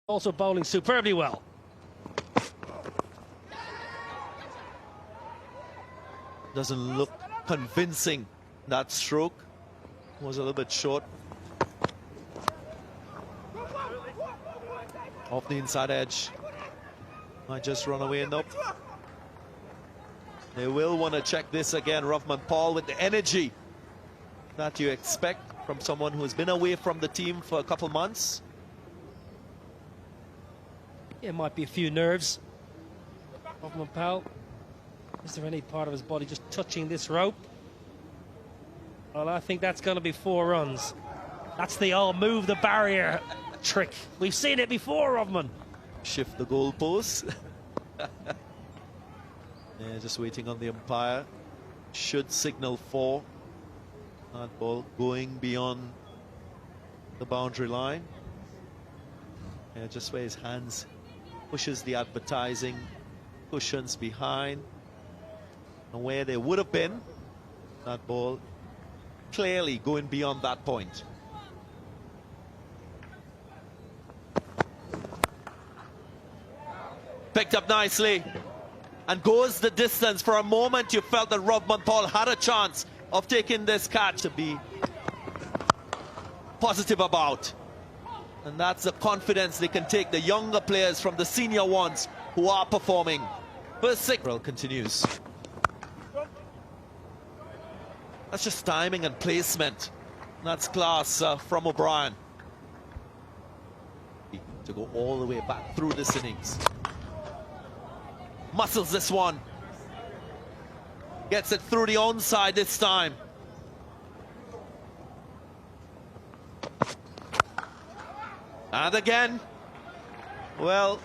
Also bowling superbly well. Doesn't look convincing. That stroke was a little bit short. Off the inside edge. Might just run away. Nope. They will want to check this again. Roughman Paul with the energy that you expect from someone who has been away from the team for a couple months. It might be a few nerves. Roughman Paul. Is there any part of his body just touching this rope? Well, I think that's going to be 4 runs. That's the old move the barrier trick. We've seen it before, Roughman. Shift the goalpost. Yeah, just waiting on the umpire. Should signal 4. That ball going beyond the boundary line. Yeah, just where his hands pushes the advertising cushions behind. And where they would have been, that ball clearly going beyond that point. Picked up nicely and goes the distance. For a moment you felt that Roughman Paul had a chance of taking this catch to be positive about. And that's the confidence they can take, the younger players from the senior ones who are performing. First signal continues. That's just timing and placement. That's class from O'Brien. To go all the way back through this innings. Muscles this one. Gets it through the onside this time. And again. Well,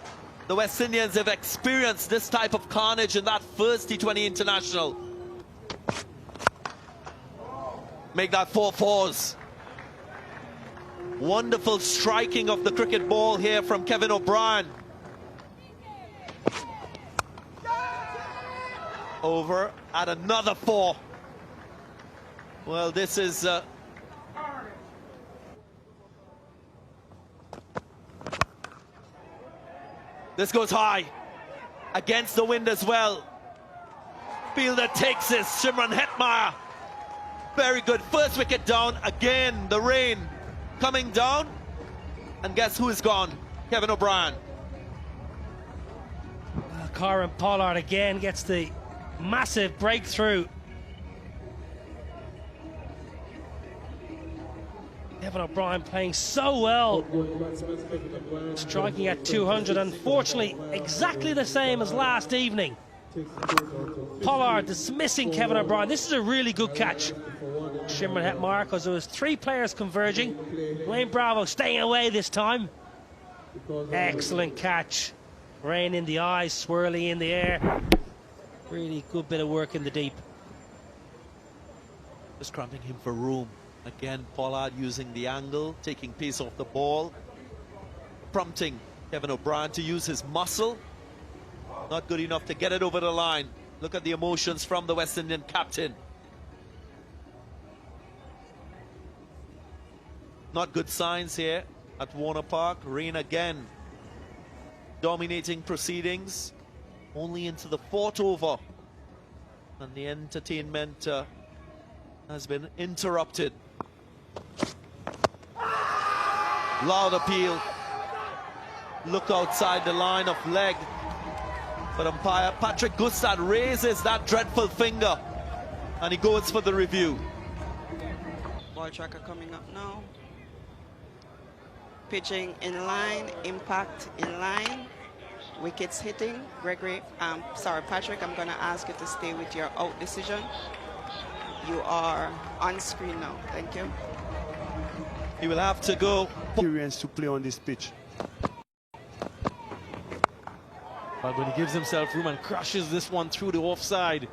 the West Indians have experienced this type of carnage in that first T20 international. Make that 4 fours. Wonderful striking of the cricket ball here from Kevin O'Brien. Over at another 4. Well, this is this goes high against the wind as well. Fielder takes this. Shimron Hetmeyer. Very good. First wicket down. Again, the rain coming down. And guess who is gone? Kevin O'Brien. Kieran Pollard again gets the massive breakthrough. Kevin O'Brien playing so well. Striking at 200. Unfortunately, exactly the same as last evening. Pollard dismissing Kevin O'Brien. This is a really good catch. Shimron Hetmeyer, because there was 3 players converging. Wayne Bravo staying away this time. Excellent catch. Rain in the eyes, swirling in the air. Really good bit of work in the deep. Just cramping him for room. Again, Pollard using the angle, taking pace off the ball. Prompting Kevin O'Brien to use his muscle. Not good enough to get it over the line. Look at the emotions from the West Indian captain. Not good signs here at Warner Park. Rain again dominating proceedings. Only into the 4th over. And the entertainment has been interrupted. Loud appeal. Look outside the line of leg. But umpire Patrick Gustad raises that dreadful finger and he goes for the review. Ball tracker coming up now. Pitching in line, impact in line, wickets hitting. Patrick, I'm going to ask you to stay with your out decision. You are on screen now. Thank you. He will have to go. Experience to play on this pitch. But when he gives himself room and crushes this one through the offside,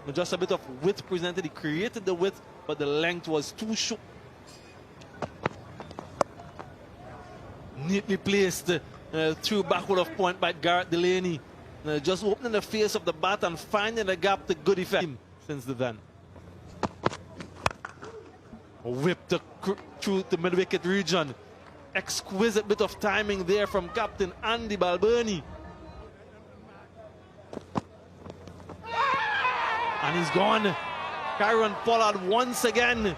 with just a bit of width presented, he created the width, but the length was too short. Neatly placed through backward of point by Garrett Delaney. Just opening the face of the bat and finding the gap to good effect since then. Whipped through the mid-wicket region. exquisite bit of timing there from Captain Andy Balbirnie. And he's gone. Kieran Pollard once again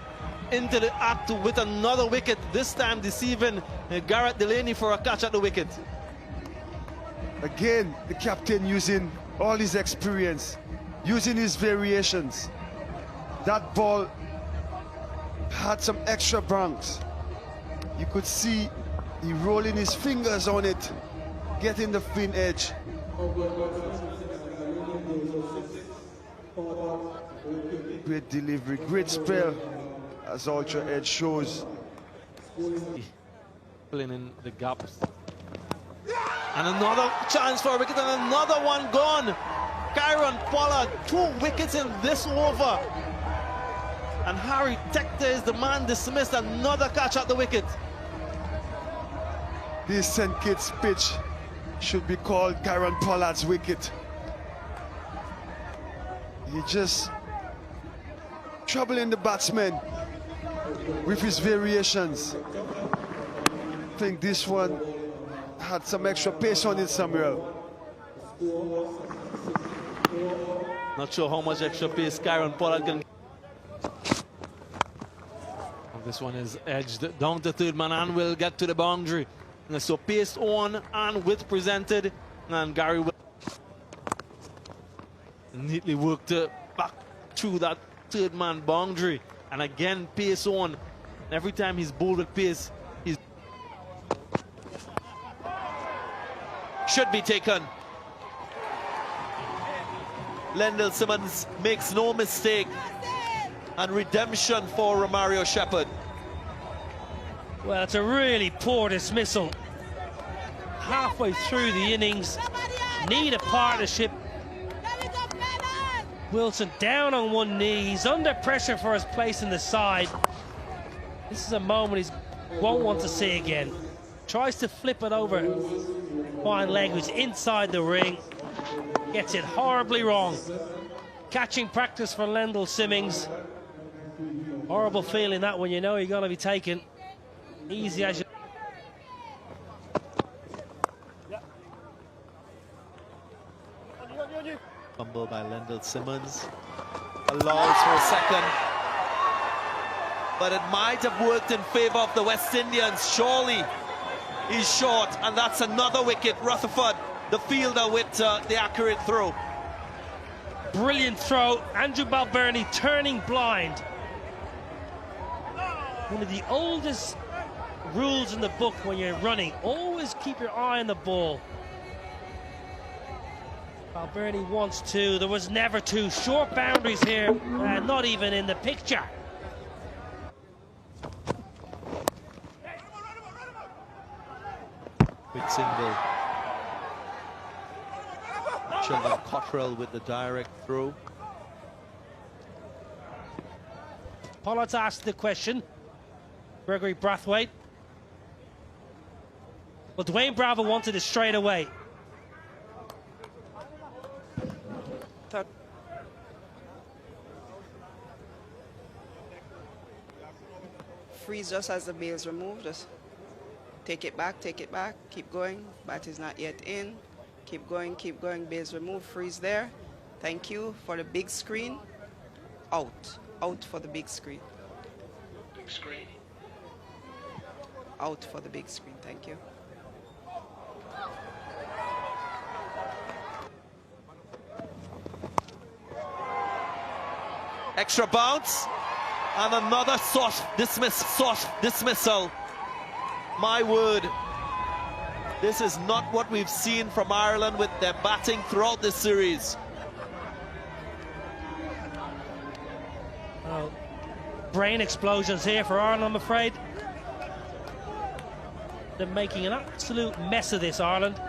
into the act with another wicket, this time deceiving Garrett Delaney for a catch at the wicket. Again, the captain using all his experience, using his variations. That ball had some extra bounce. You could see he rolling his fingers on it, getting the fin edge. Great delivery, great spell, as Ultra Edge shows. Filling in the gaps. And another chance for a wicket and another one gone. Kieran Pollard, 2 wickets in this over. And Harry Tector is the man dismissed, another catch at the wicket. This St. Kitts pitch should be called Kieran Pollard's wicket. He just troubling the batsman with his variations. I think this one had some extra pace on it, Samuel. Not sure how much extra pace Kieran Pollard can. This one is edged down to third man and will get to the boundary. And so pace on and width presented, and Gary will neatly worked back through that third man boundary, and again pace on. Every time he's bowled with pace, he's Should be taken. Lendl Simmons makes no mistake, and redemption for Romario Shepherd. Well, it's a really poor dismissal. Halfway through the innings, need a partnership. Wilson down on one knee, he's under pressure for his place in the side. This is a moment he won't want to see again. Tries to flip it over fine leg, who's inside the ring. Gets it horribly wrong. Catching practice for Lendl Simmons. Horrible feeling that when you know you're going to be taken. Easy as you... Fumble by Lendl Simmons. Allows for a second. But it might have worked in favour of the West Indians. Surely he's short, and that's another wicket. Rutherford, the fielder, with the accurate throw. Brilliant throw. Andrew Balbirnie turning blind. One of the oldest rules in the book when you're running, always keep your eye on the ball. Balbirnie wants 2. There was never 2. Short boundaries here, not even in the picture. Quick single. Sheldon Cottrell with the direct throw. Pollard's asked the question. Gregory Brathwaite. Well, Dwayne Bravo wanted it straight away. Freeze just as the bail's removed. Just take it back, keep going. Bat is not yet in. Keep going, bail's removed, freeze there. Thank you for the big screen. Out for the big screen. Big screen. Out for the big screen, thank you. Extra bounce. And another soft dismissal. My word. This is not what we've seen from Ireland with their batting throughout this series. Oh, brain explosions here for Ireland, I'm afraid. They're making an absolute mess of this, Ireland.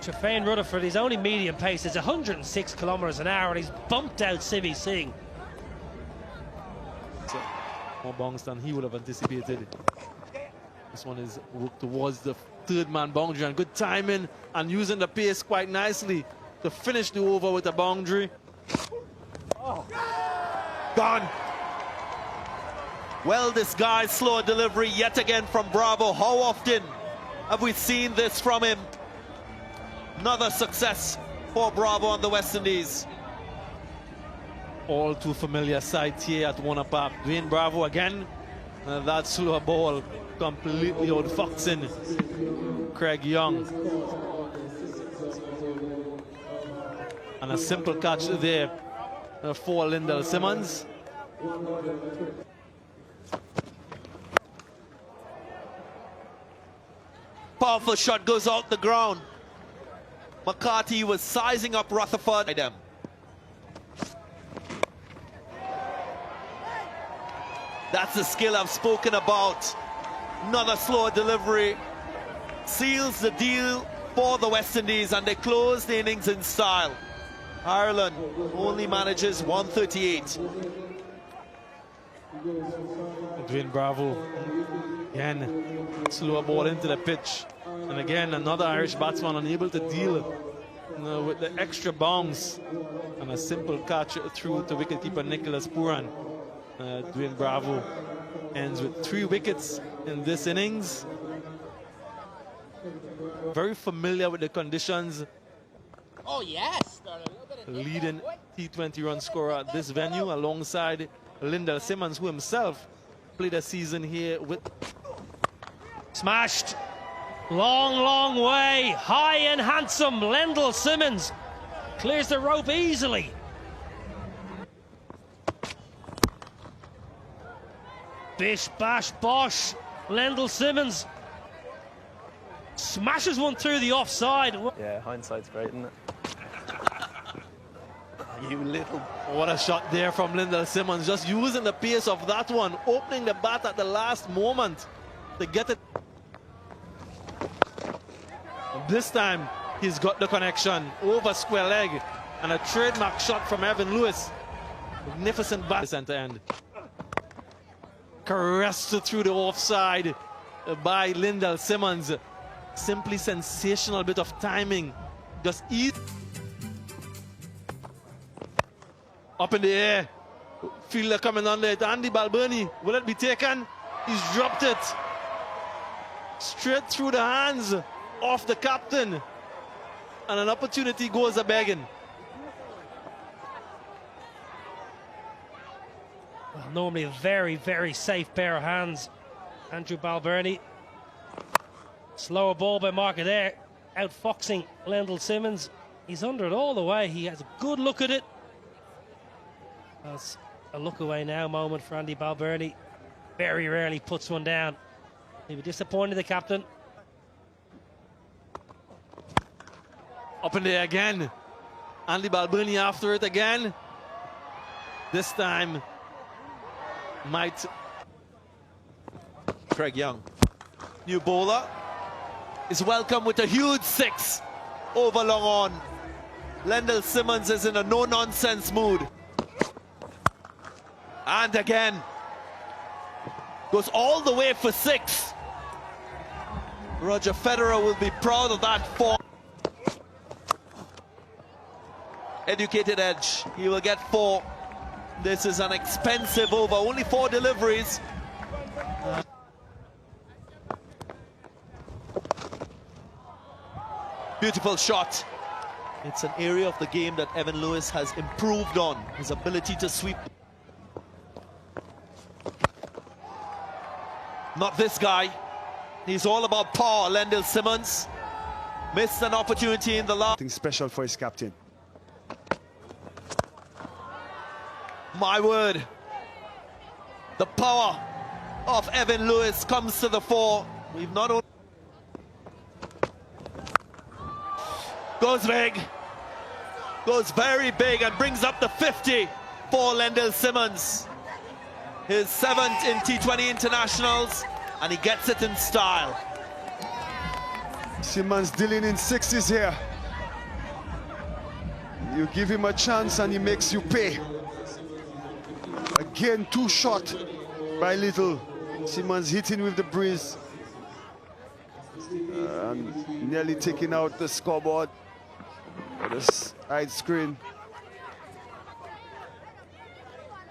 Trefane Rutherford, his only medium pace is 106 kilometres an hour, and he's bumped out Sivi Singh. More bongs than he would have anticipated. This one is worked towards the third man boundary, and good timing and using the pace quite nicely to finish the over with the boundary. Gone. Well-disguised slow delivery yet again from Bravo. How often have we seen this from him? Another success for Bravo on the West Indies. All too familiar sight here at Warner Park. Dwayne Bravo again. That slow ball completely outfoxing Craig Young. And a simple catch there for Lyndall Simmons. Powerful shot goes out the ground. McCarthy was sizing up Rutherford. That's the skill I've spoken about. Another slow delivery seals the deal for the West Indies, and they close the innings in style. Ireland only manages 138. Dwayne Bravo again, slow ball into the pitch, and again another Irish batsman unable to deal with the extra bounce, and a simple catch through to wicketkeeper Nicholas Pooran. Dwayne Bravo ends with 3 wickets in this innings. Very familiar with the conditions. Oh yes, Leading T20 run scorer at this venue alongside Lyndall Simmons, who himself played a season here with. Smashed. Long, long way. High and handsome. Lyndall Simmons clears the rope easily. Bish, bash, bosh. Lyndall Simmons smashes one through the offside. Yeah, hindsight's great, isn't it? You little. What a shot there from Lyndall Simmons, just using the pace of that one, opening the bat at the last moment to get it. This time he's got the connection over square leg, and a trademark shot from Evan Lewis. Magnificent bat center end. Caressed through the offside by Lyndall Simmons. Simply sensational bit of timing. Just easy. Up in the air. Fielder coming under it. Andy Balbirnie. Will it be taken? He's dropped it. Straight through the hands of the captain. And an opportunity goes a-begging. Well, normally a very, very safe pair of hands. Andrew Balbirnie. Slower ball by Marker there. Outfoxing Lyndall Simmons. He's under it all the way. He has a good look at it. That's a look away now moment for Andy Balbirnie. Very rarely puts one down. He'll be disappointed, the captain. Up in there again. Andy Balbirnie after it again. This time might. Craig Young, new bowler, is welcome with a huge 6 over long on. Lyndall Simmons is in a no-nonsense mood. And again, goes all the way for 6. Roger Federer will be proud of that form. Educated edge, he will get 4. This is an expensive over, only 4 deliveries. Beautiful shot. It's an area of the game that Evan Lewis has improved on, his ability to sweep. Not this guy. He's all about power, Lyndall Simmons. Missed an opportunity in the last. Something special for his captain. My word. The power of Evan Lewis comes to the fore. We've not only... Goes big. Goes very big and brings up the 50 for Lyndall Simmons. His 7th in T20 internationals, and he gets it in style. Simmons dealing in 6s here. You give him a chance and he makes you pay. Again, 2 shot by Little. Simmons hitting with the breeze. And nearly taking out the scoreboard. The side screen.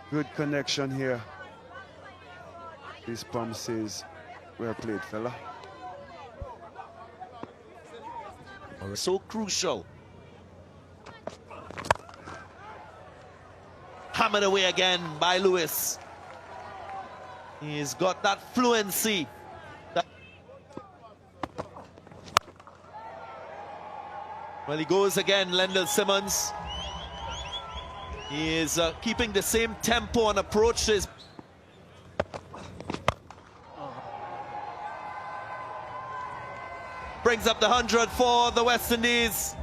Good connection here. This pump says, well played, fella. So crucial. Hammered away again by Lewis. He's got that fluency. Well, he goes again, Lendl Simmons. He is keeping the same tempo and approach to his... Brings up the 100 for the West Indies.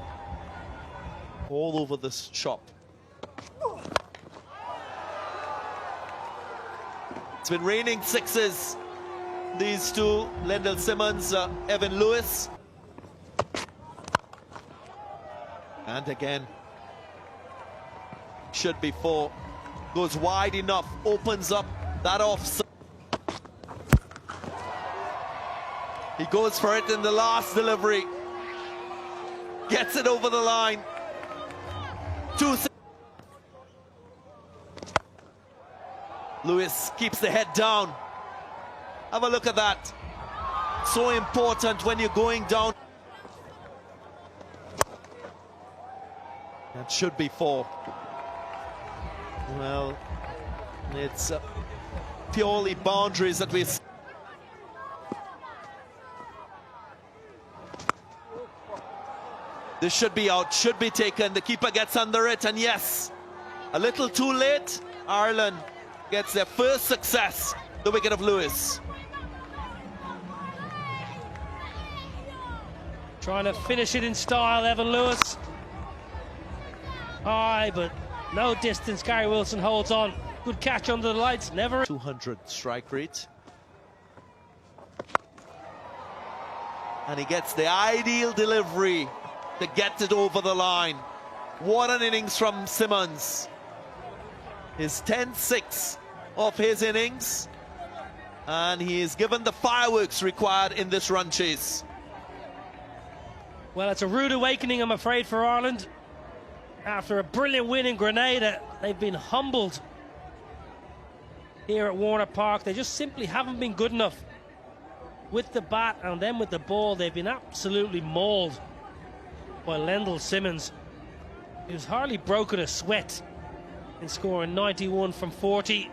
All over this shop. It's been raining sixes. These two, Lendl Simmons, Evan Lewis. And again, should be four. Goes wide enough, opens up that offside. He goes for it in the last delivery. Gets it over the line. 2-6. Lewis keeps the head down. Have a look at that. So important when you're going down. That should be four. Well, it's purely boundaries that we... This should be out, should be taken. The keeper gets under it, and yes, a little too late. Ireland gets their first success, the wicket of Lewis. Trying to finish it in style, Evan Lewis. High, but no distance. Gary Wilson holds on. Good catch under the lights, never... 200 strike rate. And he gets the ideal delivery to get it over the line. What an innings from Simmons. His 10-6 of his innings. And he is given the fireworks required in this run chase. Well, it's a rude awakening, I'm afraid, for Ireland. After a brilliant win in Grenada, they've been humbled here at Warner Park. They just simply haven't been good enough with the bat, and then with the ball, they've been absolutely mauled by Lendl Simmons, who's hardly broken a sweat in scoring 91 from 40.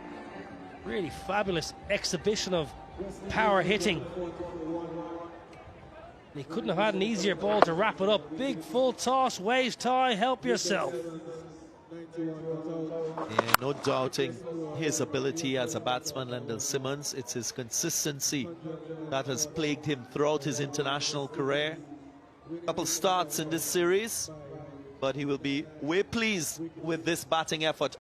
Really fabulous exhibition of power hitting. He couldn't have had an easier ball to wrap it up. Big full toss, waist high, help yourself. Yeah, no doubting his ability as a batsman, Lendl Simmons. It's his consistency that has plagued him throughout his international career. Couple starts in this series, but he will be way pleased with this batting effort.